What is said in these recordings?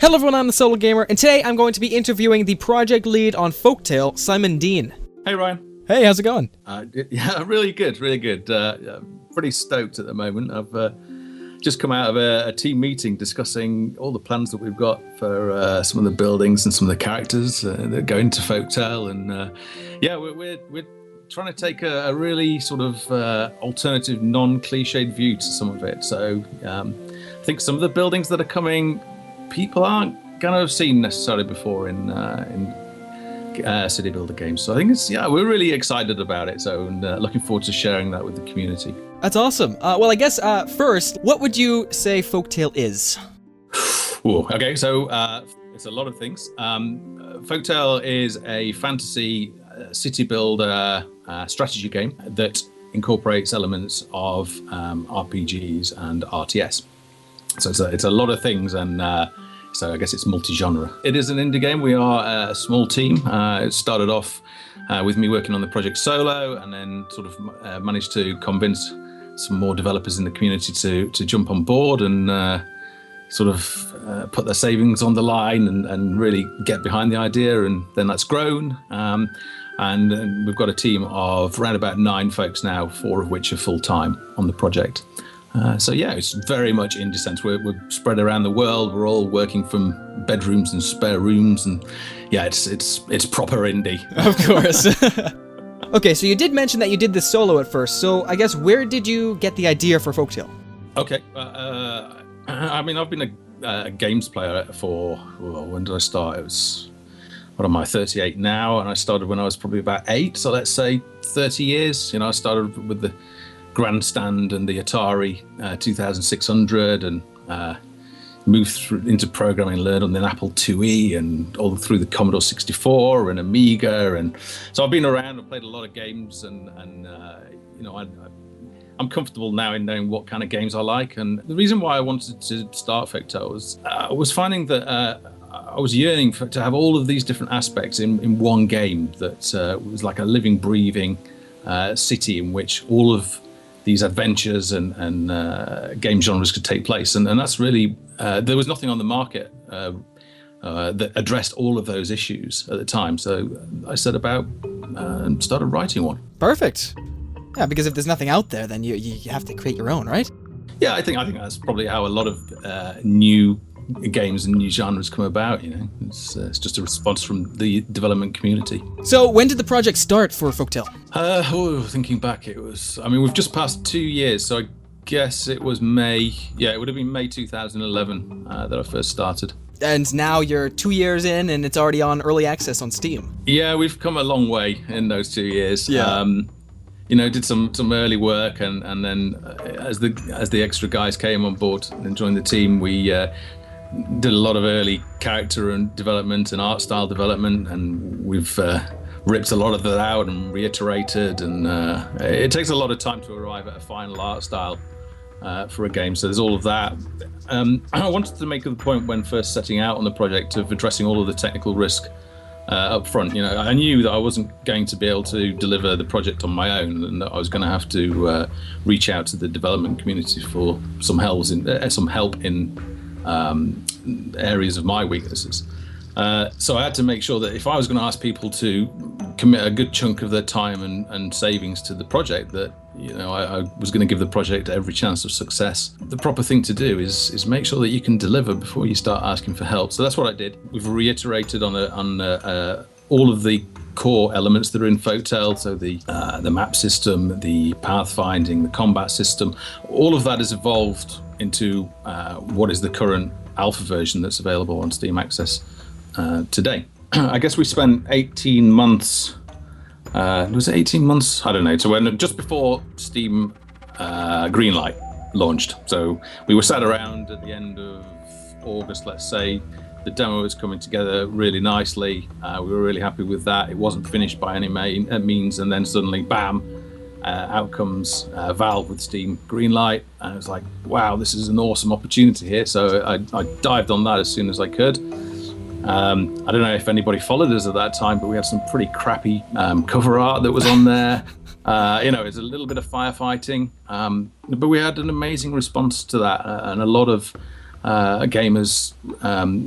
Hello everyone, I'm the Solo Gamer, and today I'm going to be interviewing the project lead on Folktale, Simon Dean. Hey Ryan. Hey, how's it going? Yeah, really good, really good. Pretty stoked at the moment. I've just come out of a team meeting discussing all the plans that we've got for some of the buildings and some of the characters that go into Folktale, and yeah, we're trying to take a really sort of alternative, non-cliched view to some of it. So I think some of the buildings that are coming, people aren't going to have seen necessarily before in city builder games. So I think we're really excited about it. So and looking forward to sharing that with the community. That's awesome. Well, I guess first, what would you say Folktale is? Ooh, okay, so it's a lot of things. Folktale is a fantasy city builder strategy game that incorporates elements of RPGs and RTS. So it's a lot of things, and so I guess it's multi-genre. It is an indie game. We are a small team. It started off with me working on the project solo, and then sort of managed to convince some more developers in the community to jump on board and sort of put their savings on the line and really get behind the idea, and then that's grown. And we've got a team of around about 9 folks now, 4 of which are full-time on the project. So yeah, it's very much indie sense. We're spread around the world. We're all working from bedrooms and spare rooms, and yeah, it's proper indie. Of course. Okay, so you did mention that you did this solo at first. So I guess where did you get the idea for Folktale? Okay, I mean, I've been a games player for, when did I start? It was, what am I, 38 now, and I started when I was probably about 8. So let's say 30 years. You know, I started with the Grandstand and the Atari 2600, and moved into programming, learned on the Apple IIe and all through the Commodore 64 and Amiga, and so I've been around and played a lot of games, and you know, I'm comfortable now in knowing what kind of games I like. And the reason why I wanted to start Folktale was I was finding that I was yearning to have all of these different aspects in one game that was like a living, breathing city in which all of these adventures and game genres could take place, and that's really there was nothing on the market that addressed all of those issues at the time. So I set about and started writing one. Perfect. Yeah, because if there's nothing out there, then you have to create your own, right? Yeah, I think that's probably how a lot of new games and new genres come about. You know, it's just a response from the development community. So when did the project start for Folktale? Thinking back, it was, I mean, we've just passed 2 years, so I guess it was May. Yeah, it would have been May 2011 that I first started. And now you're 2 years in, and it's already on early access on Steam. Yeah, we've come a long way in those 2 years. Yeah. You know, did some early work, and then as the extra guys came on board and joined the team, we did a lot of early character and development and art style development, and we've ripped a lot of that out and reiterated, and it takes a lot of time to arrive at a final art style for a game. So there's all of that. I wanted to make the point when first setting out on the project of addressing all of the technical risk up front. You know, I knew that I wasn't going to be able to deliver the project on my own, and that I was going to have to reach out to the development community for some help in areas of my weaknesses. So I had to make sure that if I was going to ask people to commit a good chunk of their time and savings to the project, that, you know, I was going to give the project every chance of success. The proper thing to do is make sure that you can deliver before you start asking for help. So that's what I did. We've reiterated on all of the core elements that are in Folktale. So the map system, the pathfinding, the combat system, all of that is evolved into what is the current alpha version that's available on Steam Access today. I guess we spent 18 months. Was it 18 months? I don't know. So when just before Steam Greenlight launched, so we were sat around at the end of August, let's say. The demo was coming together really nicely. We were really happy with that. It wasn't finished by any means, and then suddenly, bam! Out comes Valve with Steam Greenlight, and it was like, wow, this is an awesome opportunity here. So I dived on that as soon as I could. I don't know if anybody followed us at that time, but we had some pretty crappy cover art that was on there. You know, it's a little bit of firefighting, but we had an amazing response to that, and a lot of Gamers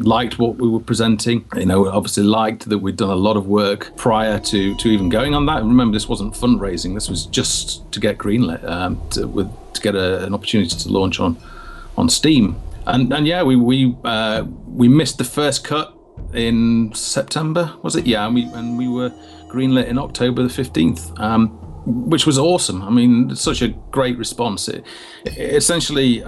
liked what we were presenting. Obviously liked that we'd done a lot of work prior to even going on that. And remember, this wasn't fundraising. This was just to get greenlit, to get an opportunity to launch on Steam. And yeah, we missed the first cut in September, was it? Yeah, and we were greenlit in October the 15th, which was awesome. I mean, it's such a great response. It essentially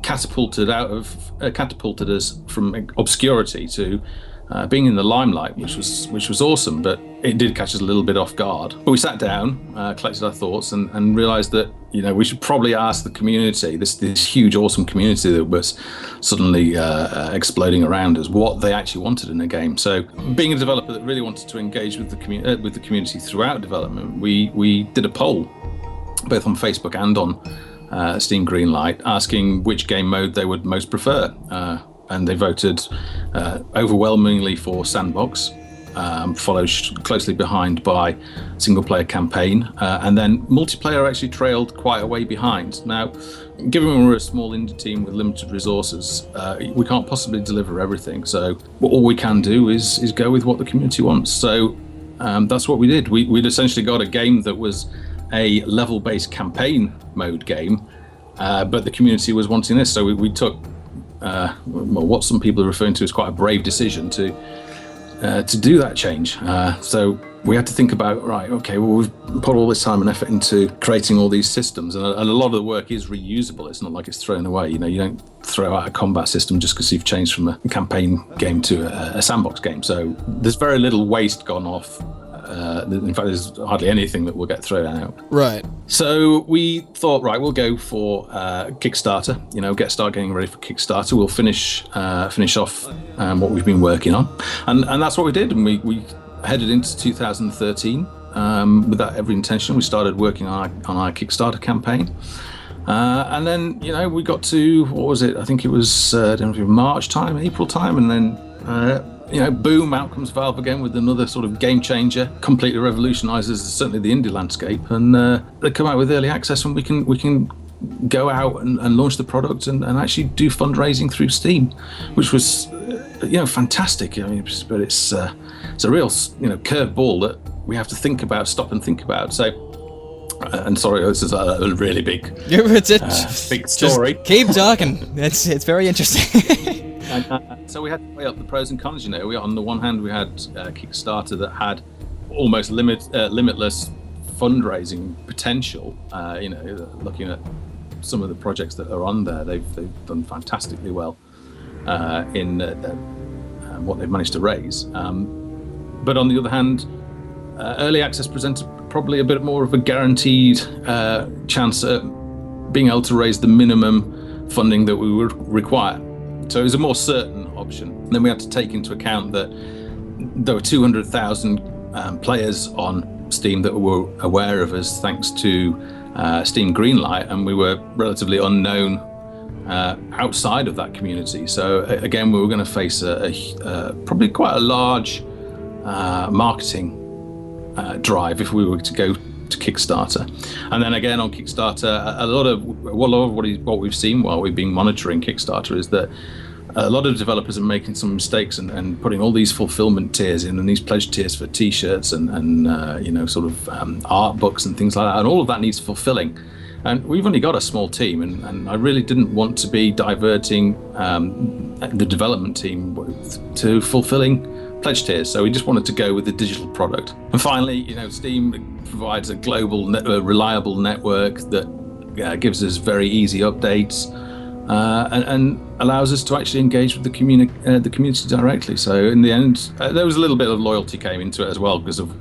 catapulted us from obscurity to being in the limelight, which was awesome. But it did catch us a little bit off guard. But we sat down, collected our thoughts, and realised that we should probably ask the community, this huge, awesome community that was suddenly exploding around us, what they actually wanted in a game. So, being a developer that really wanted to engage with the community throughout development, we did a poll, both on Facebook and on Steam Greenlight, asking which game mode they would most prefer. And they voted overwhelmingly for Sandbox, followed closely behind by single-player campaign, and then multiplayer actually trailed quite a way behind. Now, given we're a small indie team with limited resources, we can't possibly deliver everything. So all we can do is go with what the community wants. So that's what we did. We'd essentially got a game that was a level-based campaign mode game, but the community was wanting this. So we took what some people are referring to as quite a brave decision to do that change. So we had to think about, right, okay, well, we've put all this time and effort into creating all these systems, and a lot of the work is reusable. It's not like it's thrown away. You don't throw out a combat system just because you've changed from a campaign game to a sandbox game. So there's very little waste gone off. In fact, there's hardly anything that will get thrown out. Right. So we thought, right, we'll go for Kickstarter. Start getting ready for Kickstarter. We'll finish off what we've been working on, and that's what we did. And we headed into 2013 with that every intention. We started working on our Kickstarter campaign, and then we got to, what was it? I think it was March time, April time, and then. Boom, out comes Valve again with another sort of game changer, completely revolutionises certainly the indie landscape, and they come out with early access, and we can go out and launch the product and actually do fundraising through Steam, which was fantastic. I mean, but it's a real curveball that we have to stop and think about. So. And sorry, this is a really big, big story. Just keep talking. It's very interesting. So we had to weigh up the pros and cons. On the one hand, we had Kickstarter that had almost limitless fundraising potential. Looking at some of the projects that are on there, they've done fantastically well in what they've managed to raise. But on the other hand, early access presented probably a bit more of a guaranteed chance at being able to raise the minimum funding that we would require. So it was a more certain option. And then we had to take into account that there were 200,000 players on Steam that were aware of us thanks to Steam Greenlight, and we were relatively unknown outside of that community. So again, we were going to face probably quite a large marketing drive if we were to go to Kickstarter. And then again on Kickstarter, a lot of what we've seen while we've been monitoring Kickstarter is that a lot of developers are making some mistakes and putting all these fulfillment tiers in and these pledge tiers for t-shirts and art books and things like that, and all of that needs fulfilling. And we've only got a small team, and I really didn't want to be diverting the development team to fulfilling pledge tiers, so we just wanted to go with the digital product. And finally, Steam provides a global, reliable network that gives us very easy updates and allows us to actually engage with the community directly. So in the end, there was a little bit of loyalty came into it as well because of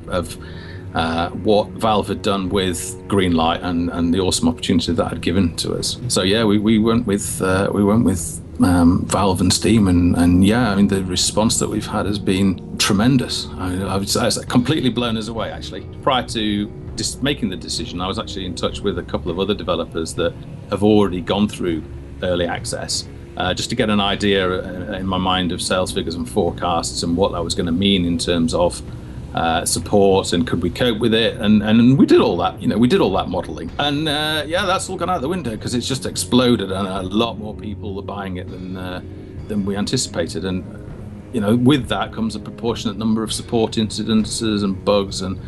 what Valve had done with Greenlight and the awesome opportunity that had given to us. So yeah, we went with Valve and Steam, and yeah, I mean the response that we've had has been tremendous. I would say it's completely blown us away. Actually, prior to making the decision, I was actually in touch with a couple of other developers that have already gone through early access, just to get an idea in my mind of sales figures and forecasts and what that was going to mean in terms of support, and could we cope with it? And we did all that. We did all that modeling, and that's all gone out the window because it's just exploded, and a lot more people are buying it than we anticipated. And with that comes a proportionate number of support incidences and bugs, and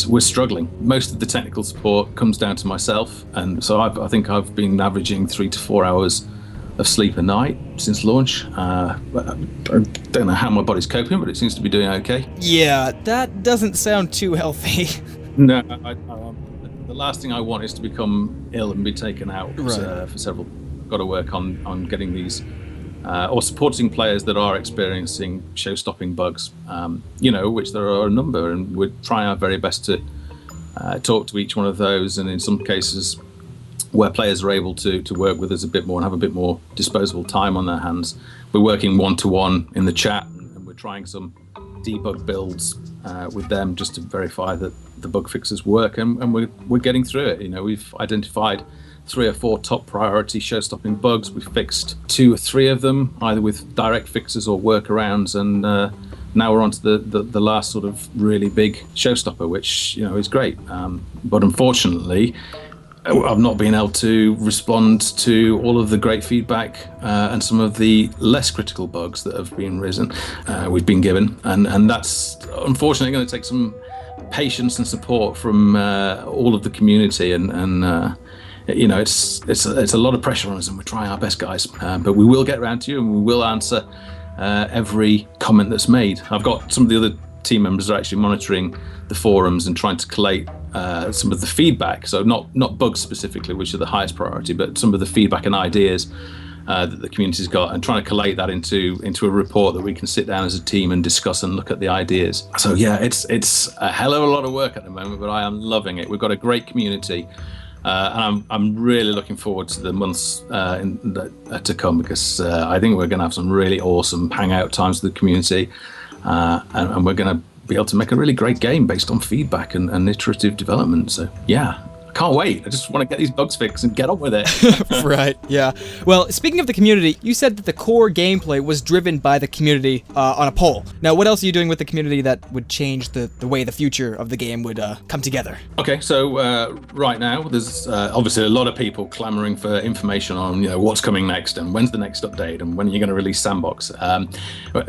we're struggling. Most of the technical support comes down to myself, and so I think I've been averaging 3 to 4 hours of sleep a night since launch. I don't know how my body's coping, but it seems to be doing okay. Yeah, that doesn't sound too healthy. No, the last thing I want is to become ill and be taken out for several. Got to work on getting these or supporting players that are experiencing show-stopping bugs, which there are a number, and we're trying our very best to talk to each one of those, and in some cases where players are able to work with us a bit more and have a bit more disposable time on their hands, we're working one-to-one in the chat, and we're trying some debug builds with them just to verify that the bug fixes work, and we're getting through it. We've identified 3 or 4 top priority show-stopping bugs. We fixed 2 or 3 of them, either with direct fixes or workarounds, and now we're on to the last sort of really big showstopper, which is great. But unfortunately, I've not been able to respond to all of the great feedback and some of the less critical bugs that have been we've been given, and that's unfortunately going to take some patience and support from all of the community, and it's a lot of pressure on us, and we're trying our best, guys. But we will get around to you, and we will answer every comment that's made. I've got some of the other team members are actually monitoring the forums and trying to collate some of the feedback. So not bugs specifically, which are the highest priority, but some of the feedback and ideas that the community's got, and trying to collate that into a report that we can sit down as a team and discuss and look at the ideas. So yeah, it's a hell of a lot of work at the moment, but I am loving it. We've got a great community. And I'm really looking forward to the months to come, because I think we're going to have some really awesome hangout times with the community, and we're going to be able to make a really great game based on feedback and iterative development. So yeah, I can't wait. I just want to get these bugs fixed and get on with it. Right, yeah. Well, speaking of the community, you said that the core gameplay was driven by the community on a poll. Now, what else are you doing with the community that would change the way the future of the game would come together? Okay, so right now, there's obviously a lot of people clamoring for information on what's coming next, and when's the next update, and when are you going to release Sandbox.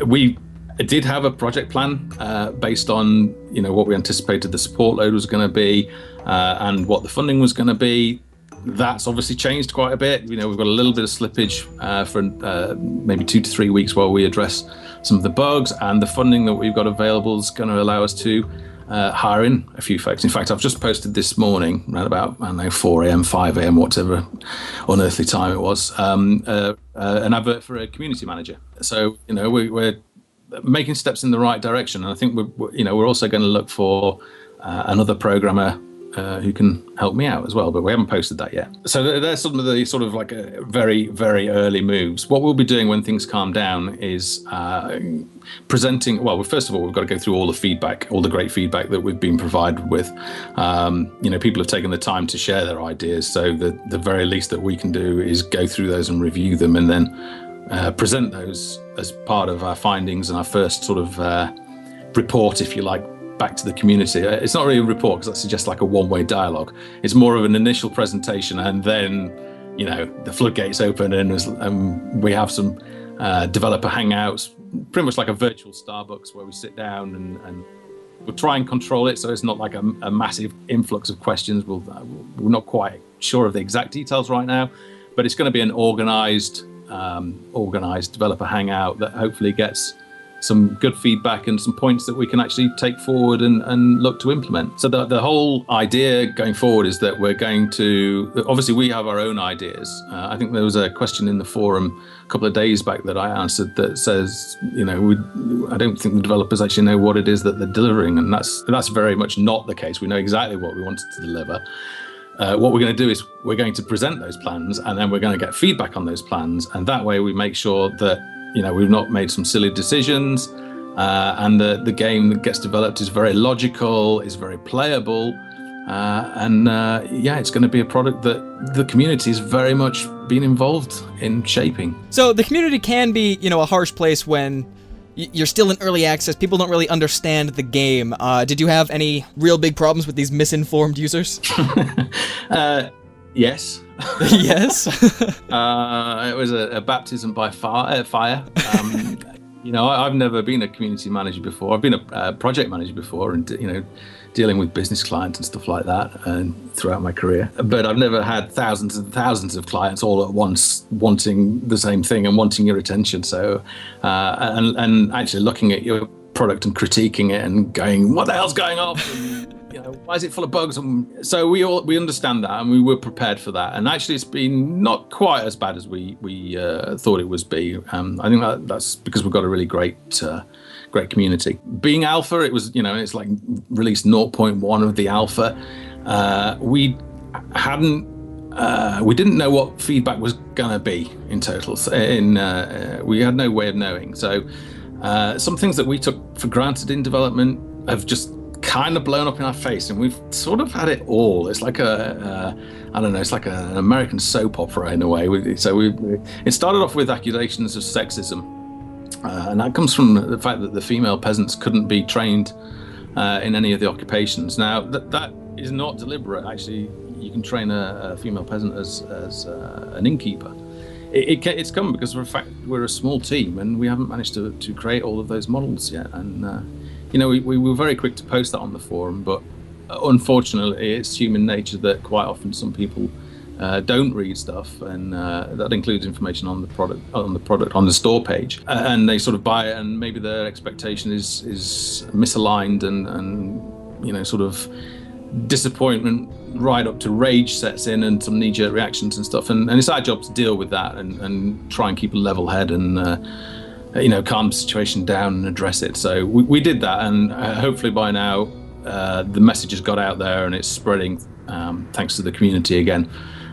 We did have a project plan based on what we anticipated the support load was going to be, and what the funding was going to be. That's obviously changed quite a bit. We've got a little bit of slippage for maybe 2 to 3 weeks while we address some of the bugs, and the funding that we've got available is going to allow us to hire in a few folks. In fact, I've just posted this morning around about 4 a.m, 5 a.m, whatever unearthly time it was, an advert for a community manager. So we're making steps in the right direction, and I think we're also going to look for another programmer who can help me out as well, but we haven't posted that yet. So there's some of the sort of like very, very early moves. What we'll be doing when things calm down is presenting. Well, first of all, we've got to go through all the feedback, all the great feedback that we've been provided with. People have taken the time to share their ideas, so the very least that we can do is go through those and review them, and then present those as part of our findings and our first sort of report, if you like, back to the community. It's not really a report, because that suggests like a one-way dialogue. It's more of an initial presentation, and then the floodgates open, and we have some developer hangouts, pretty much like a virtual Starbucks, where we sit down and we'll try and control it so it's not like a massive influx of questions. We're not quite sure of the exact details right now, but it's going to be an organized developer hangout that hopefully gets some good feedback and some points that we can actually take forward and look to implement. So the whole idea going forward is that we're going to, obviously we have our own ideas. I think there was a question in the forum a couple of days back that I answered that says, I don't think the developers actually know what it is that they're delivering, and that's very much not the case. We know exactly what we wanted to deliver. What we're going to do is we're going to present those plans, and then we're going to get feedback on those plans, and that way we make sure that we've not made some silly decisions, and the game that gets developed is very logical, is very playable, and it's going to be a product that the community has very much been involved in shaping. So the community can be, a harsh place when you're still in early access. People don't really understand the game. Did you have any real big problems with these misinformed users? Yes. Yes. It was a baptism by fire. I've never been a community manager before. I've been a project manager before, and dealing with business clients and stuff like that, and throughout my career. But I've never had thousands and thousands of clients all at once wanting the same thing and wanting your attention. So, and actually looking at your product and critiquing it and going, "What the hell's going on? Why is it full of bugs?" And so we understand that, and we were prepared for that. And actually, it's been not quite as bad as we thought it was be. I think that's because we've got a really great community. Being alpha, it was it's like release 0.1 of the alpha. We didn't know what feedback was gonna be in total. We had no way of knowing. So some things that we took for granted in development have just kind of blown up in our face, and we've sort of had it all. It's like it's like an American soap opera in a way. It started off with accusations of sexism, and that comes from the fact that the female peasants couldn't be trained in any of the occupations. Now that is not deliberate. Actually, you can train a female peasant as an innkeeper. It's come because of the fact we're a small team and we haven't managed to create all of those models yet. And we were very quick to post that on the forum, but unfortunately it's human nature that quite often some people don't read stuff, and that includes information on the product on the store page, and they sort of buy it, and maybe their expectation is misaligned, and sort of disappointment right up to rage sets in, and some knee-jerk reactions and stuff, and it's our job to deal with that and try and keep a level head and calm the situation down and address it. So we did that, and hopefully by now the message has got out there and it's spreading thanks to the community again,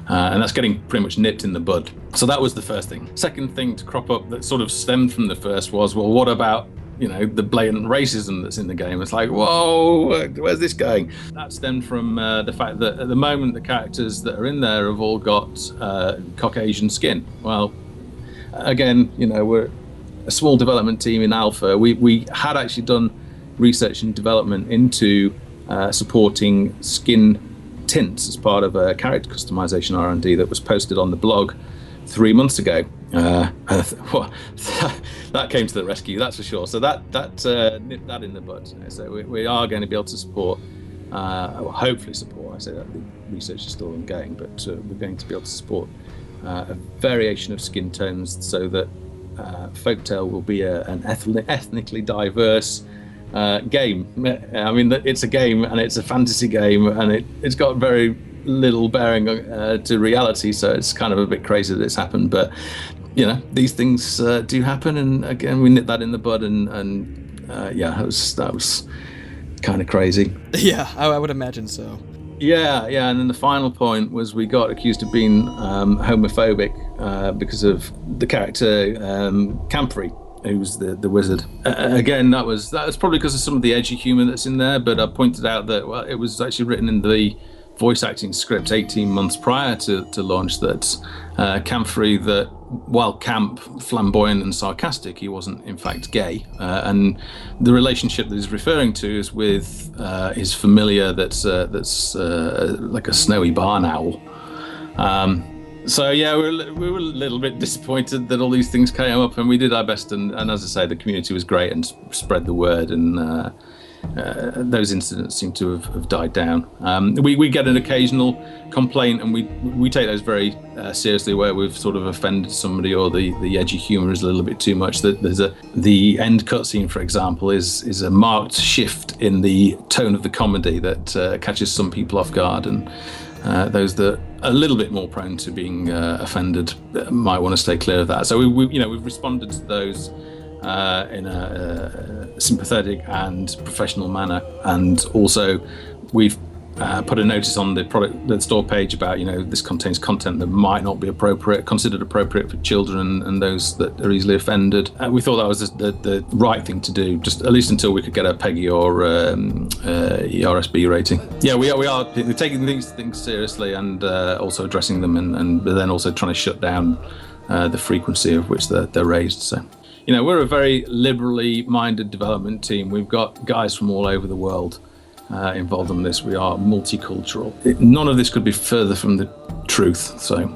and that's getting pretty much nipped in the bud. So that was the first thing. Second thing to crop up that sort of stemmed from the first was, well, what about the blatant racism that's in the game? It's like, whoa, where's this going? That stemmed from the fact that at the moment the characters that are in there have all got Caucasian skin. Well, again, we're a small development team in Alpha. We had actually done research and development into supporting skin tints as part of a character customization R&D that was posted on the blog 3 months ago. That came to the rescue, that's for sure. So that nipped that in the bud. So we are going to be able to support, hopefully support. I say that the research is still ongoing, but we're going to be able to support a variation of skin tones so that Folktale will be an ethnically diverse game. I mean, it's a game and it's a fantasy game, and it's got very little bearing to reality, so it's kind of a bit crazy that it's happened. But these things do happen, and again we nipped that in the bud, and that was kind of crazy. Yeah, I would imagine so. Yeah, and then the final point was we got accused of being homophobic because of the character Camfrey, who's the wizard. Again, that was probably because of some of the edgy humour that's in there, but I pointed out that it was actually written in the voice acting script 18 months prior to launch, that Camfrey, that while camp, flamboyant and sarcastic, he wasn't in fact gay, and the relationship that he's referring to is with his familiar that's like a snowy barn owl. So yeah, we were a little bit disappointed that all these things came up, and we did our best, and as I say, the community was great and spread the word, and those incidents seem to have died down. We get an occasional complaint, and we take those very seriously, where we've sort of offended somebody, or the edgy humour is a little bit too much. The end cutscene, for example, is a marked shift in the tone of the comedy that catches some people off guard, and those that are a little bit more prone to being offended might want to stay clear of that. So we've responded to those in a sympathetic and professional manner, and also we've put a notice on the store page about this contains content that might not be considered appropriate for children and those that are easily offended. We thought that was the right thing to do, just at least until we could get a PEGI or ERSB rating. Yeah, we are taking these things seriously, and also addressing them, but then also trying to shut down the frequency of which they're raised. So we're a very liberally minded development team. We've got guys from all over the world involved in this. We are multicultural. None of this could be further from the truth. So,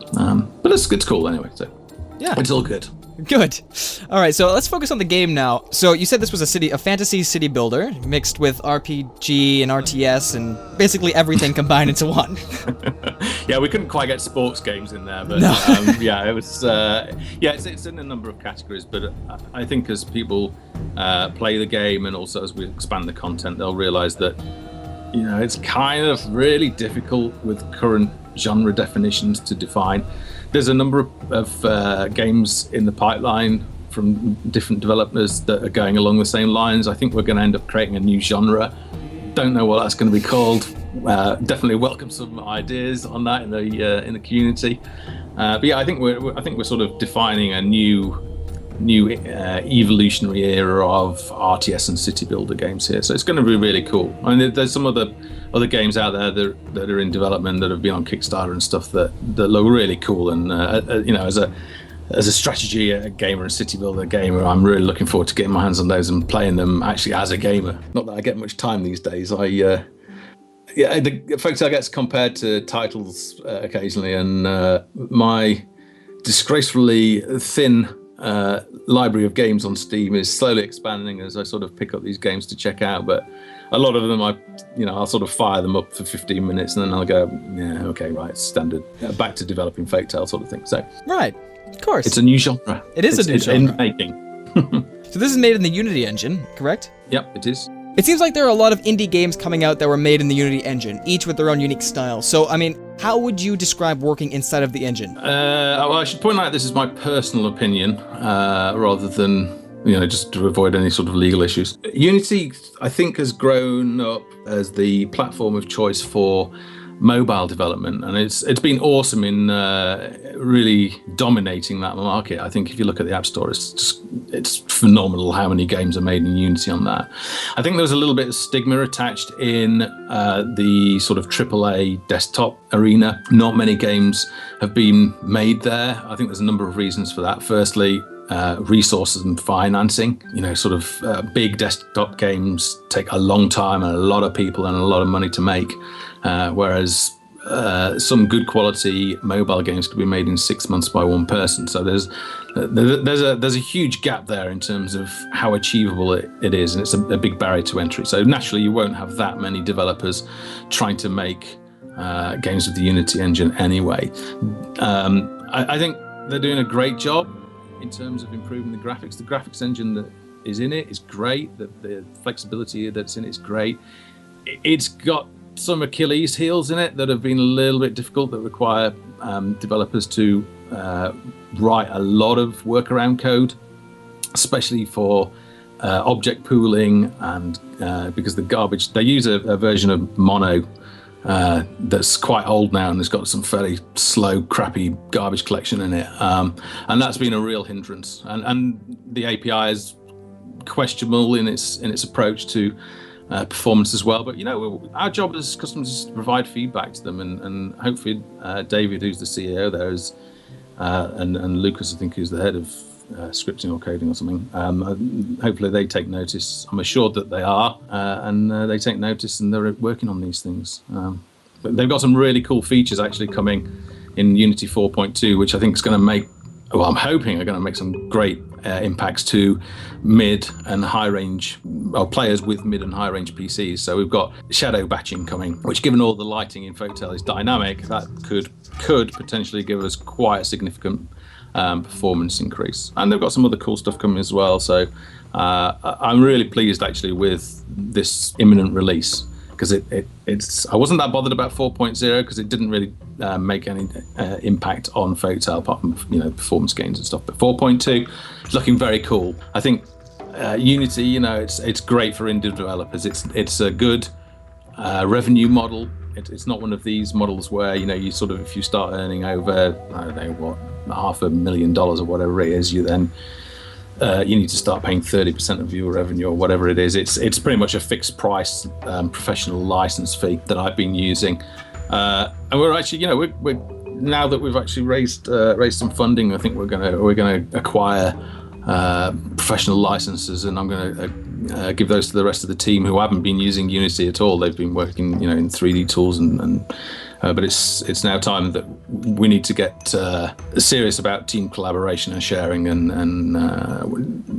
but it's cool anyway. So, yeah, it's all good. Good. All right, so let's focus on the game now. So you said this was a fantasy city builder mixed with RPG and RTS and basically everything combined into one. Yeah, we couldn't quite get sports games in there, but no. Yeah, it was. It's in a number of categories. But I think as people play the game and also as we expand the content, they'll realise that it's kind of really difficult with current genre definitions to define. There's a number of games in the pipeline from different developers that are going along the same lines. I think we're going to end up creating a new genre. Don't know what that's going to be called. Definitely welcome some ideas on that in the community. But yeah, I think we're sort of defining a new evolutionary era of RTS and city builder games here. So it's going to be really cool. I mean, there's some other games out there that are in development that have been on Kickstarter and stuff that look really cool. And as a strategy gamer and city builder gamer, I'm really looking forward to getting my hands on those and playing them actually as a gamer. Not that I get much time these days. The Folktale gets compared to titles occasionally, and my disgracefully thin library of games on Steam is slowly expanding as I sort of pick up these games to check out. But a lot of them, I'll sort of fire them up for 15 minutes and then I'll go, yeah, okay, right, standard, back to developing Folktale sort of thing. So right, of course, it's a new genre. It's a new genre in making. So this is made in the Unity engine, correct? Yep, it is. It seems like there are a lot of indie games coming out that were made in the Unity engine, each with their own unique style. So, I mean, how would you describe working inside of the engine? Well, I should point out this is my personal opinion, rather than, just to avoid any sort of legal issues. Unity, I think, has grown up as the platform of choice for mobile development, and it's been awesome in really dominating that market. I think if you look at the App Store, it's phenomenal how many games are made in Unity on that. I think there's a little bit of stigma attached in the sort of AAA desktop arena. Not many games have been made there. I think there's a number of reasons for that. Firstly, resources and financing. Big desktop games take a long time and a lot of people and a lot of money to make. Whereas some good quality mobile games could be made in 6 months by one person. So there's a huge gap there in terms of how achievable it is, and it's a big barrier to entry. So naturally, you won't have that many developers trying to make games with the Unity engine anyway. I think they're doing a great job in terms of improving the graphics. The graphics engine that is in it is great. The flexibility that's in it is great. It's got some Achilles heels in it that have been a little bit difficult, that require developers to write a lot of workaround code, especially for object pooling, and because the garbage, they use a version of Mono that's quite old now and has got some fairly slow, crappy garbage collection in it, and that's been a real hindrance. And the API is questionable in its approach to performance as well. But our job as customers is to provide feedback to them, and hopefully David, who's the CEO there, is and Lucas, I think, who's the head of scripting or coding or something. Hopefully they take notice. I'm assured that they are, and they take notice and they're working on these things. But they've got some really cool features actually coming in Unity 4.2, which I think is going to make, well, I'm hoping are going to make some great impacts to mid and high range, well, players with mid and high range PCs. So we've got shadow batching coming, which, given all the lighting in Folktale is dynamic, that could potentially give us quite a significant performance increase. And they've got some other cool stuff coming as well. So I'm really pleased actually with this imminent release, because it's I wasn't that bothered about 4.0 because it didn't really make any impact on Folktale apart from performance gains and stuff. But 4.2 is looking very cool. I think Unity, it's great for indie developers. It's a good revenue model. It's not one of these models where you sort of, if you start earning over, I don't know what, $500,000 or whatever it is, you then you need to start paying 30% of your revenue or whatever it is. It's pretty much a fixed price professional license fee that I've been using, and we're actually we're now that we've actually raised some funding, I think we're gonna acquire professional licenses, and I'm going to give those to the rest of the team who haven't been using Unity at all. They've been working, in 3D tools, but it's now time that we need to get serious about team collaboration and sharing, and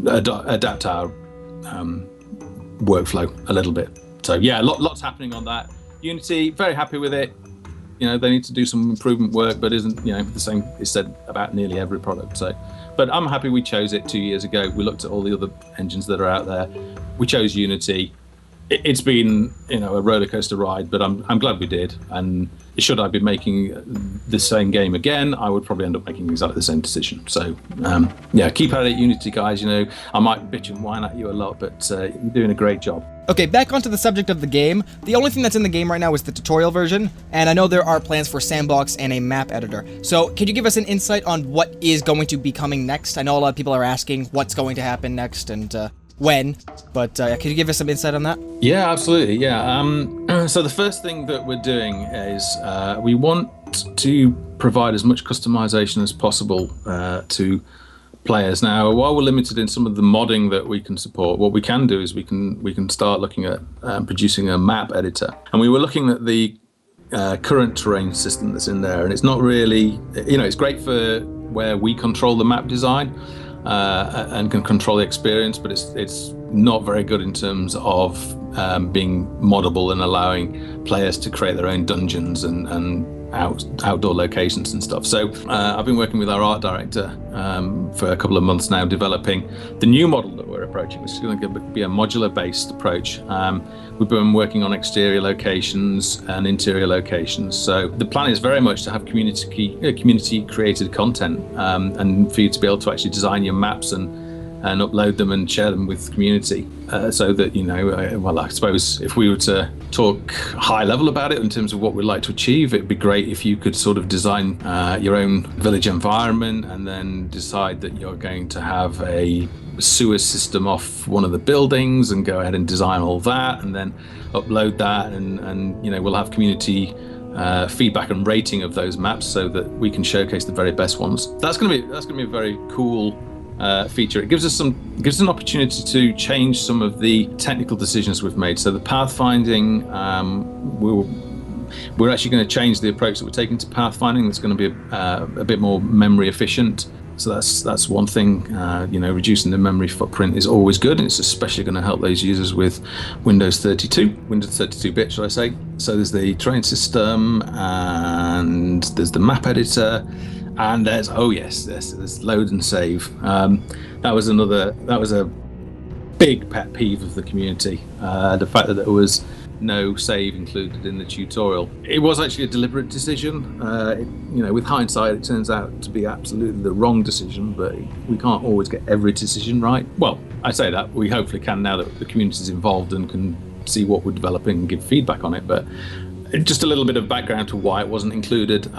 adapt our workflow a little bit. So yeah, lots happening on that. Unity, very happy with it. They need to do some improvement work, but isn't the same is said about nearly every product. So, but I'm happy we chose it 2 years ago. We looked at all the other engines that are out there. We chose Unity. It's been a roller coaster ride, but I'm glad we did. And should I be making the same game again, I would probably end up making exactly the same decision. So yeah, keep at it, Unity guys. I might bitch and whine at you a lot, but you're doing a great job. Okay, back onto the subject of the game. The only thing that's in the game right now is the tutorial version, and I know there are plans for sandbox and a map editor. So can you give us an insight on what is going to be coming next? I know a lot of people are asking what's going to happen next and when, but can you give us some insight on that? Yeah, absolutely. Yeah. So the first thing that we're doing is we want to provide as much customization as possible to players. Now, while we're limited in some of the modding that we can support, what we can do is we can start looking at producing a map editor. And we were looking at the current terrain system that's in there, and it's not really, it's great for where we control the map design and can control the experience, but it's not very good in terms of being moddable and allowing players to create their own dungeons and outdoor locations and stuff. So I've been working with our art director for a couple of months now, developing the new model that we're approaching, which is going to be a modular-based approach. We've been working on exterior locations and interior locations. So the plan is very much to have community-created content, and for you to be able to actually design your maps and upload them and share them with the community, so that well, I suppose if we were to talk high level about it in terms of what we'd like to achieve, it'd be great if you could sort of design your own village environment and then decide that you're going to have a sewer system off one of the buildings and go ahead and design all that and then upload that, and we'll have community feedback and rating of those maps so that we can showcase the very best ones. That's going to be a very cool feature. It gives us an opportunity to change some of the technical decisions we've made. So the pathfinding, we're actually going to change the approach that we're taking to pathfinding. That's going to be a bit more memory efficient. So that's one thing. Reducing the memory footprint is always good, and it's especially going to help those users with Windows 32-bit, should I say. So there's the terrain system, and there's the map editor. And there's load and save. That was a big pet peeve of the community. The fact that there was no save included in the tutorial. It was actually a deliberate decision. With hindsight, it turns out to be absolutely the wrong decision, but we can't always get every decision right. Well, I say that, we hopefully can now that the community is involved and can see what we're developing and give feedback on it. But just a little bit of background to why it wasn't included.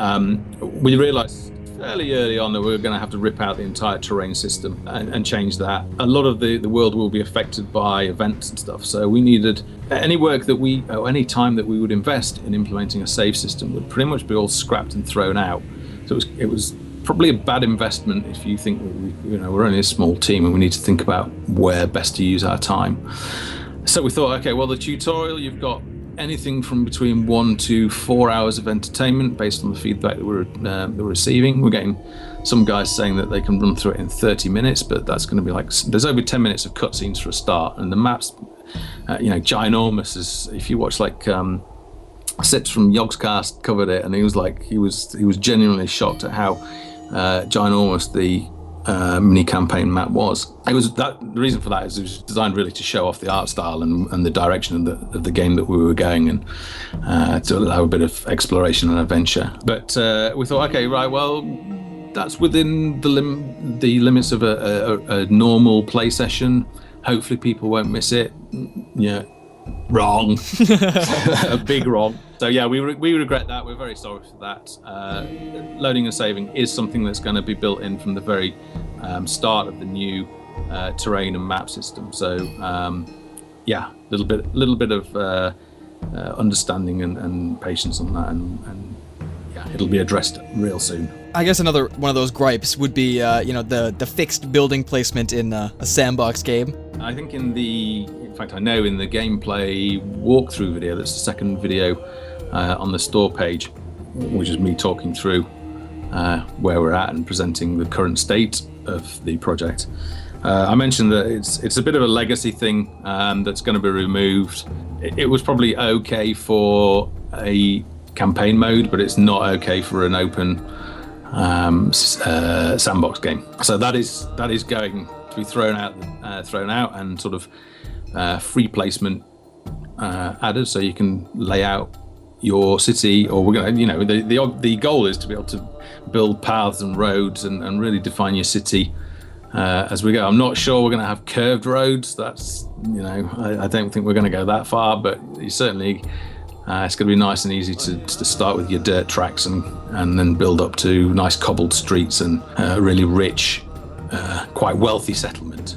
We realized fairly early on that we were going to have to rip out the entire terrain system and change that. A lot of the world will be affected by events and stuff, so we needed any time that we would invest in implementing a save system would pretty much be all scrapped and thrown out. So it was probably a bad investment if you think we're only a small team and we need to think about where best to use our time. So we thought, okay, well, the tutorial, you've got anything from between 1 to 4 hours of entertainment based on the feedback that we're receiving. We're getting some guys saying that they can run through it in 30 minutes, but that's going to be there's over 10 minutes of cutscenes for a start, and the map's ginormous. As if you watch Sips from Yogscast covered it, and he was genuinely shocked at how ginormous the mini campaign map was. The reason for that is it was designed really to show off the art style and the direction of the game that we were going, and to allow a bit of exploration and adventure. But we thought, okay, right, well, that's within the limits of a normal play session. Hopefully people won't miss it. Yeah, wrong. A big wrong. So yeah, we regret that. We're very sorry for that. Loading and saving is something that's going to be built in from the very start of the new terrain and map system. So yeah, a little bit of understanding and patience on that, and yeah, it'll be addressed real soon. I guess another one of those gripes would be, the fixed building placement in a sandbox game. I think in fact, I know in the gameplay walkthrough video, that's the second video on the store page, which is me talking through where we're at and presenting the current state of the project. I mentioned that it's a bit of a legacy thing that's going to be removed. It was probably okay for a campaign mode, but it's not okay for an open sandbox game. So that is going to be thrown out, and sort of free placement added, so you can lay out your city, or we're going to, the goal is to be able to build paths and roads and really define your city as we go. I'm not sure we're going to have curved roads. That's, I don't think we're going to go that far, but certainly it's going to be nice and easy to start with your dirt tracks and then build up to nice cobbled streets and really rich, quite wealthy settlement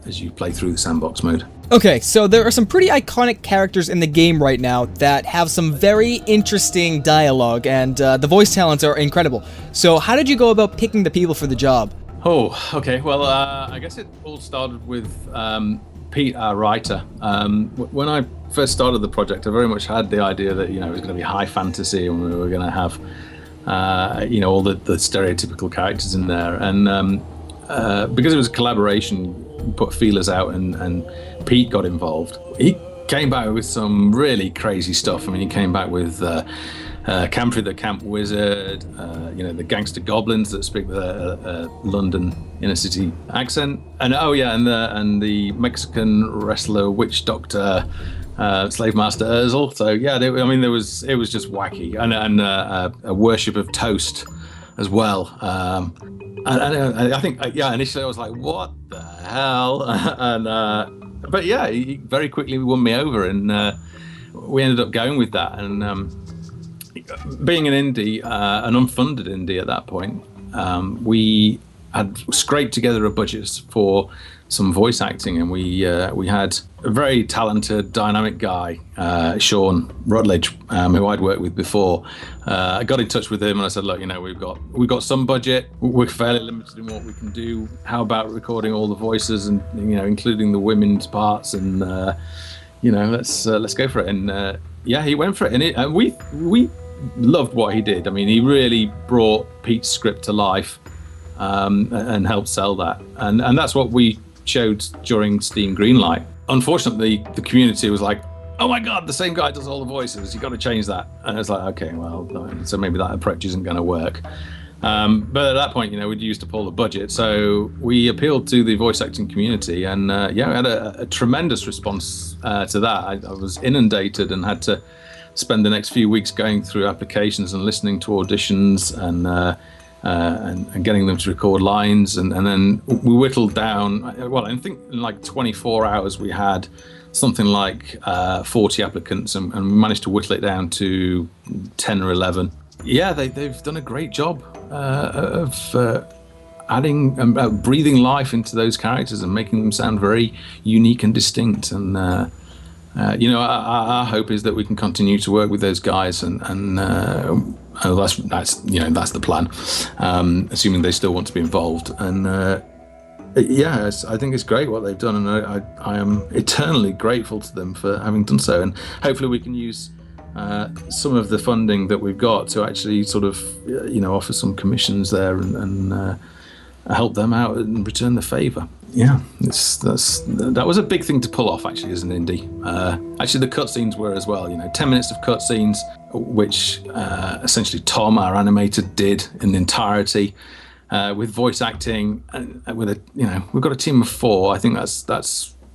as you play through the sandbox mode. Okay, so there are some pretty iconic characters in the game right now that have some very interesting dialogue, and the voice talents are incredible. So how did you go about picking the people for the job? Oh, okay. Well, I guess it all started with Pete, our writer. When I first started the project, I very much had the idea that it was going to be high fantasy, and we were going to have all the stereotypical characters in there. And because it was a collaboration, we put feelers out, and Pete got involved. He came back with some really crazy stuff. I mean, he came back with Camfrey the Camp Wizard, the gangster goblins that speak with a London inner city accent, and and the Mexican wrestler witch doctor, slave master Urzel. So yeah, it was just wacky, and a worship of toast as well. And I think initially I was like, what the hell? But yeah, he very quickly won me over, and we ended up going with that. And being an indie, an unfunded indie at that point, we had scraped together a budget for some voice acting, and we had a very talented, dynamic guy, Sean Rutledge, who I'd worked with before. I got in touch with him and I said, look, we've got some budget. We're fairly limited in what we can do. How about recording all the voices and including the women's parts, and let's go for it. And he went for it, and we loved what he did. I mean, he really brought Pete's script to life and helped sell that, and that's what we showed during Steam Greenlight. Unfortunately, the community was like, oh my god, the same guy does all the voices, you got to change that. And it's like, okay, well, so maybe that approach isn't going to work. But at that point, we'd used up all the budget, so we appealed to the voice acting community, and we had a tremendous response to that. I was inundated and had to spend the next few weeks going through applications and listening to auditions and getting them to record lines, and then we whittled down. Well, I think in like 24 hours we had something like 40 applicants, and we managed to whittle it down to 10 or 11. Yeah, they've done a great job of adding and breathing life into those characters and making them sound very unique and distinct. And our hope is that we can continue to work with those guys, and that's the plan, assuming they still want to be involved. And I think it's great what they've done, and I am eternally grateful to them for having done so. And hopefully we can use some of the funding that we've got to actually sort of offer some commissions there and help them out and return the favour. Yeah, that was a big thing to pull off actually as an indie. Actually, the cutscenes were as well. 10 minutes of cutscenes, which essentially Tom, our animator, did in the entirety, with voice acting, and with we've got a team of 4. I think that's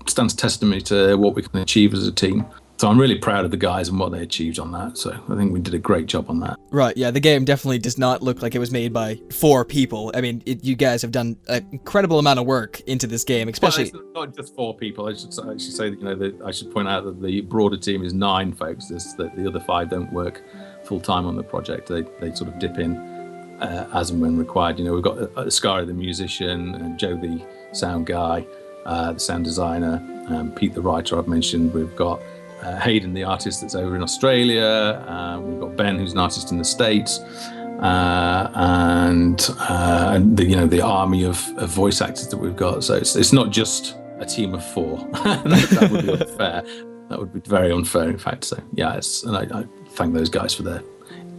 stands testimony to what we can achieve as a team. So I'm really proud of the guys and what they achieved on that. So I think we did a great job on that. Right, yeah, the game definitely does not look like it was made by 4 people. I mean, you guys have done an incredible amount of work into this game, especially... Well, it's not just 4 people. I should say that, I should point out that the broader team is 9 folks. That the other 5 don't work full-time on the project. They sort of dip in as and when required. We've got Scary the musician, and Joe the sound guy, the sound designer, Pete the writer I've mentioned. We've got Hayden, the artist that's over in Australia. We've got Ben, who's an artist in the States. and the army of voice actors that we've got. So it's not just a team of 4. That would be unfair. That would be very unfair, in fact. So yeah, and I thank those guys for their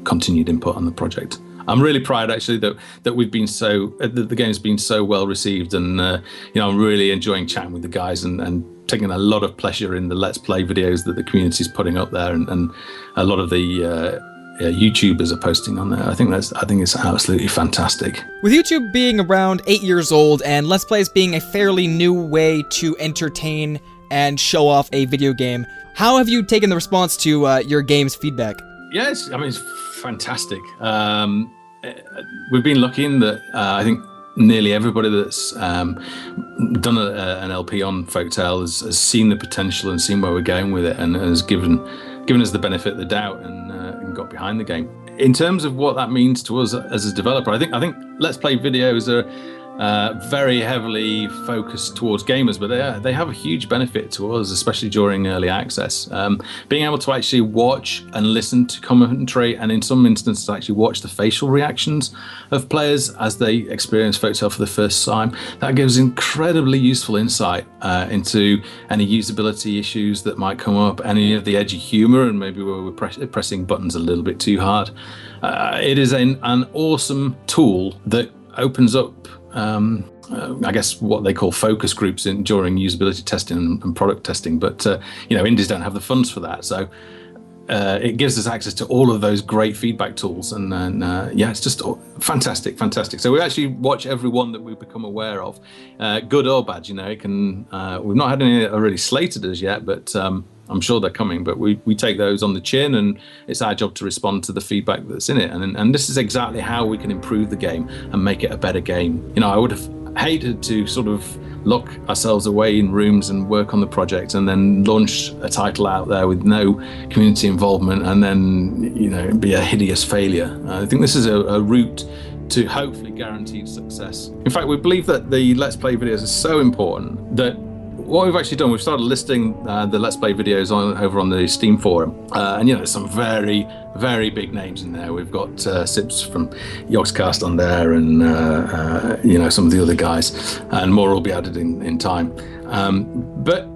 continued input on the project. I'm really proud, actually, that we've been the game's been so well received, and I'm really enjoying chatting with the guys and taking a lot of pleasure in the Let's Play videos that the community's putting up there, and a lot of the YouTubers are posting on there. I think it's absolutely fantastic. With YouTube being around 8 years old and Let's Plays being a fairly new way to entertain and show off a video game, how have you taken the response to your game's feedback? Yes, I mean, it's fantastic. We've been lucky in that I think nearly everybody that's done an LP on Folktale has seen the potential and seen where we're going with it, and has given us the benefit of the doubt and got behind the game. In terms of what that means to us as a developer, I think Let's Play videos are very heavily focused towards gamers, but they have a huge benefit to us, especially during early access. Being able to actually watch and listen to commentary, and in some instances actually watch the facial reactions of players as they experience Folktale for the first time, that gives incredibly useful insight into any usability issues that might come up, any of the edgy humor, and maybe where we're pressing buttons a little bit too hard. It is an awesome tool that opens up I guess what they call focus groups during usability testing and product testing, but indies don't have the funds for that, so it gives us access to all of those great feedback tools, and it's just fantastic. So we actually watch every one that we become aware of, good or bad. It can. We've not had any that are really slated as yet, but I'm sure they're coming. But we take those on the chin, and it's our job to respond to the feedback that's in it. And this is exactly how we can improve the game and make it a better game. I would have hated to sort of lock ourselves away in rooms and work on the project and then launch a title out there with no community involvement and then be a hideous failure. I think this is a route to hopefully guaranteed success. In fact, we believe that the Let's Play videos are so important that what we've actually done, we've started listing the Let's Play videos over on the Steam forum, and there's some very, very big names in there. We've got Sips from Yogscast on there, and some of the other guys, and more will be added in time. But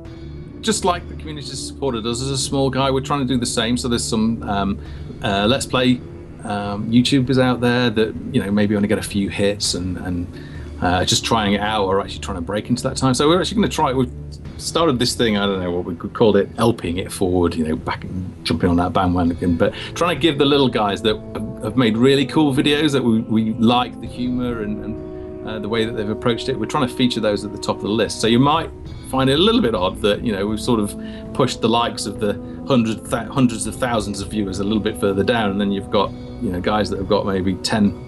just like the community supported us as a small guy, we're trying to do the same. So there's some Let's Play YouTubers out there that maybe only get a few hits and just trying it out, or actually trying to break into that time. So we're actually going to try it. We've started this thing, I don't know what we could call it, LPing it forward, back and jumping on that bandwagon, but trying to give the little guys that have made really cool videos that we like the humor and the way that they've approached it. We're trying to feature those at the top of the list. So you might find it a little bit odd that we've sort of pushed the likes of the hundreds of thousands of viewers a little bit further down, and then you've got guys that have got maybe 10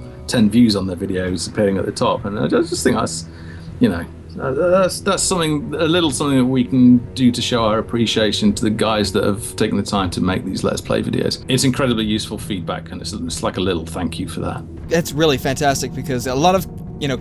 views on their videos appearing at the top, and I just think that's something that we can do to show our appreciation to the guys that have taken the time to make these Let's Play videos. It's incredibly useful feedback, and it's like a little thank you for that. That's really fantastic, because a lot of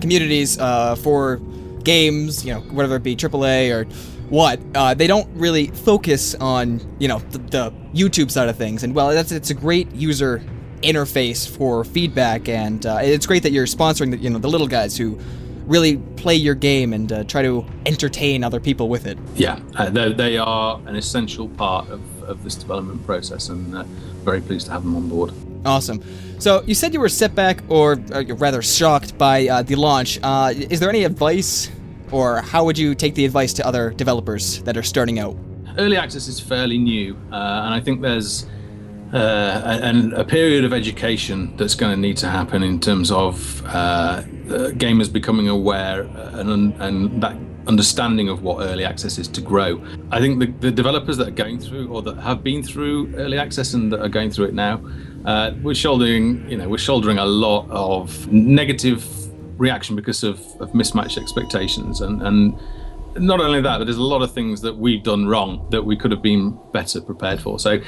communities for games, whether it be AAA or what, they don't really focus on the YouTube side of things, and it's a great user interface for feedback, and it's great that you're sponsoring the little guys who really play your game and try to entertain other people with it. Yeah, they are an essential part of this development process, and very pleased to have them on board. Awesome. So you said you were set back, or rather shocked by the launch. Is there any advice, or how would you take the advice to other developers that are starting out? Early access is fairly new, and I think there's a period of education that's going to need to happen in terms of gamers becoming aware and that understanding of what early access is to grow. I think the developers that are going through, or that have been through early access and that are going through it now, we're shouldering a lot of negative reaction because of mismatched expectations, and not only that, but there's a lot of things that we've done wrong that we could have been better prepared for. So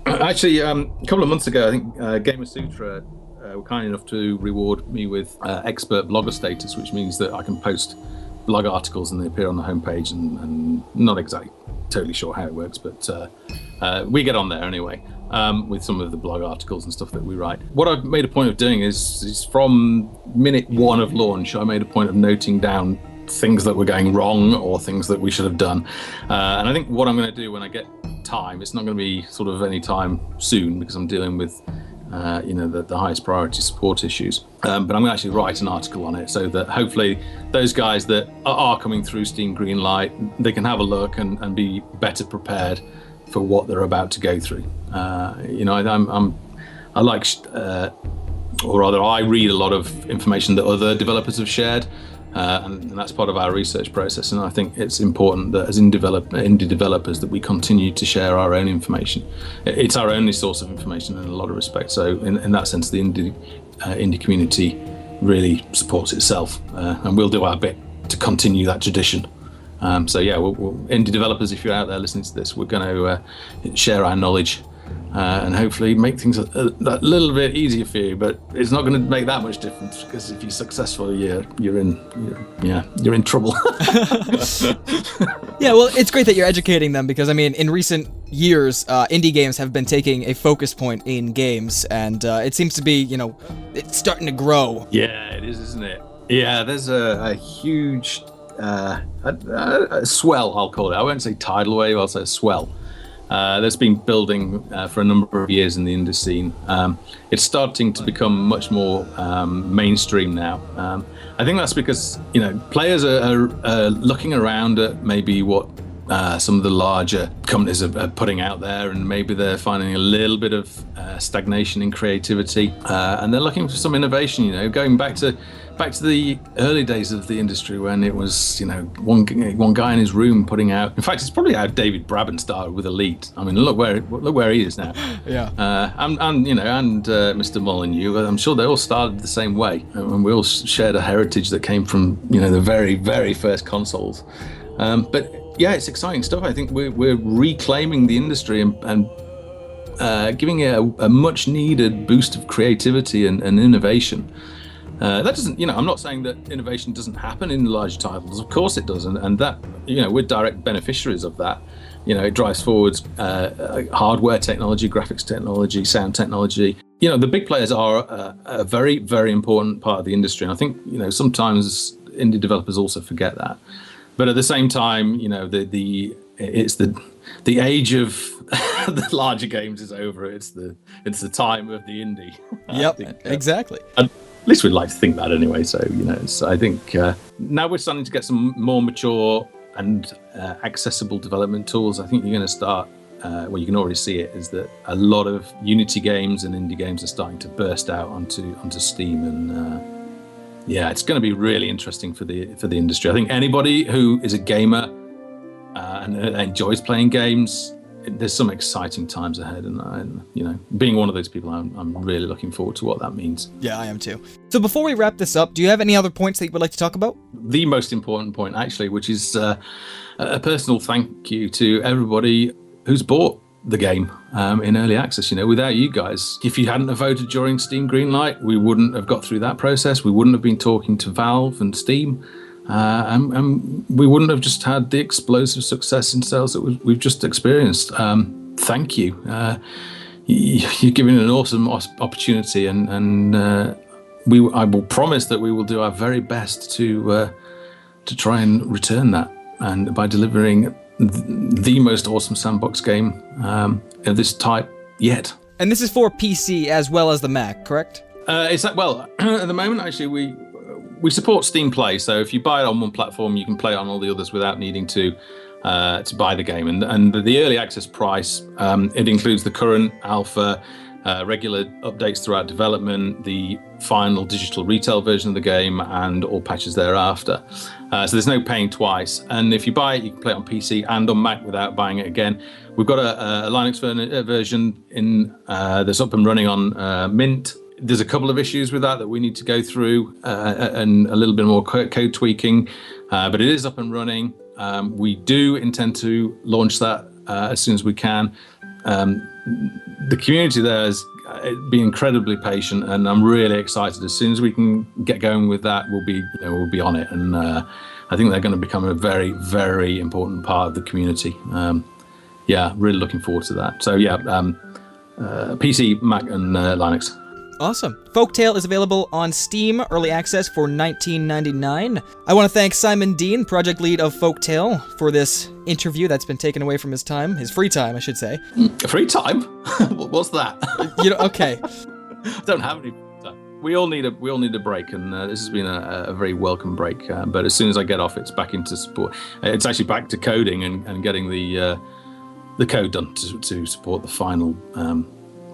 actually, a couple of months ago, I think Gamer Sutra were kind enough to reward me with expert blogger status, which means that I can post blog articles and they appear on the homepage, and not exactly totally sure how it works, but we get on there anyway. with some of the blog articles and stuff that we write. What I've made a point of doing is from minute one of launch, I made a point of noting down things that were going wrong or things that we should have done. And I think what I'm going to do when I get time, it's not going to be sort of any time soon because I'm dealing with the highest priority support issues. But I'm going to actually write an article on it so that hopefully those guys that are coming through Steam Greenlight, they can have a look and be better prepared for what they're about to go through. I read a lot of information that other developers have shared, and that's part of our research process. And I think it's important that as indie developers that we continue to share our own information. It's our only source of information in a lot of respects. So in that sense, the indie community really supports itself, and we'll do our bit to continue that tradition. We'll indie developers, if you're out there listening to this, we're going to share our knowledge and hopefully make things a little bit easier for you. But it's not going to make that much difference because if you're successful, you're in trouble. Yeah, well, it's great that you're educating them because, I mean, in recent years, indie games have been taking a focus point in games, and it seems to be, it's starting to grow. Yeah, it is, isn't it? Yeah, there's a huge a swell, I'll call it. I won't say tidal wave, I'll say a swell. That's been building for a number of years in the indie scene. It's starting to become much more mainstream now. I think that's because players are looking around at maybe what some of the larger companies are putting out there, and maybe they're finding a little bit of stagnation in creativity, and they're looking for some innovation. Going back to the early days of the industry when it was one guy in his room putting out. In fact, it's probably how David Braben started with Elite. I mean, look where he is now. Yeah. And Mr. Molyneux. I'm sure they all started the same way, and we all shared a heritage that came from the very, very first consoles. But yeah, it's exciting stuff. I think we're reclaiming the industry and giving it a much needed boost of creativity and innovation. That doesn't, I'm not saying that innovation doesn't happen in large titles. Of course it does, and that, we're direct beneficiaries of that. It drives forwards hardware technology, graphics technology, sound technology. The big players are a very, very important part of the industry, and I think sometimes indie developers also forget that. But at the same time, it's the age of the larger games is over. It's the time of the indie. Yep, exactly. At least we'd like to think that anyway. So I think now we're starting to get some more mature and accessible development tools. I think you're going to start. You can already see it. Is that a lot of Unity games and indie games are starting to burst out onto Steam, and it's going to be really interesting for the industry. I think anybody who is a gamer and enjoys playing games, there's some exciting times ahead, and being one of those people, I'm really looking forward to what that means. Yeah, I am too. So before we wrap this up, do you have any other points that you would like to talk about? The most important point, actually, which is a personal thank you to everybody who's bought the game in early access. Without you guys, if you hadn't have voted during Steam Greenlight, we wouldn't have got through that process. We wouldn't have been talking to Valve and Steam. And we wouldn't have just had the explosive success in sales that we've just experienced. Thank you. You're giving an awesome opportunity, and I will promise that we will do our very best to try and return that, and by delivering the most awesome sandbox game of this type yet. And this is for PC as well as the Mac, correct? At the moment, actually, we support Steam Play, so if you buy it on one platform, you can play it on all the others without needing to buy the game. And the early access price, it includes the current alpha, regular updates throughout development, the final digital retail version of the game, and all patches thereafter. So there's no paying twice. And if you buy it, you can play it on PC and on Mac without buying it again. We've got a Linux version that's up and running on Mint. There's a couple of issues with that we need to go through, and a little bit more code tweaking, but it is up and running. We do intend to launch that as soon as we can. The community there has been incredibly patient, and I'm really excited. As soon as we can get going with that, we'll be on it, and I think they're going to become a very, very important part of the community. Really looking forward to that. So PC, Mac, and Linux. Awesome. Folktale is available on Steam, early access for $19.99. I want to thank Simon Dean, project lead of Folktale, for this interview that's been taken away from his time, his free time, I should say. Free time? What's that? Okay. I don't have any time. We all need a break, and this has been a very welcome break. But as soon as I get off, it's back into support. It's actually back to coding and getting the code done to support the final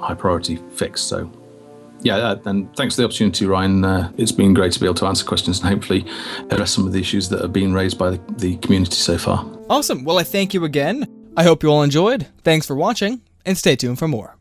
high priority fix. So. Yeah, and thanks for the opportunity, Ryan. It's been great to be able to answer questions and hopefully address some of the issues that have been raised by the community so far. Awesome. Well, I thank you again. I hope you all enjoyed. Thanks for watching, and stay tuned for more.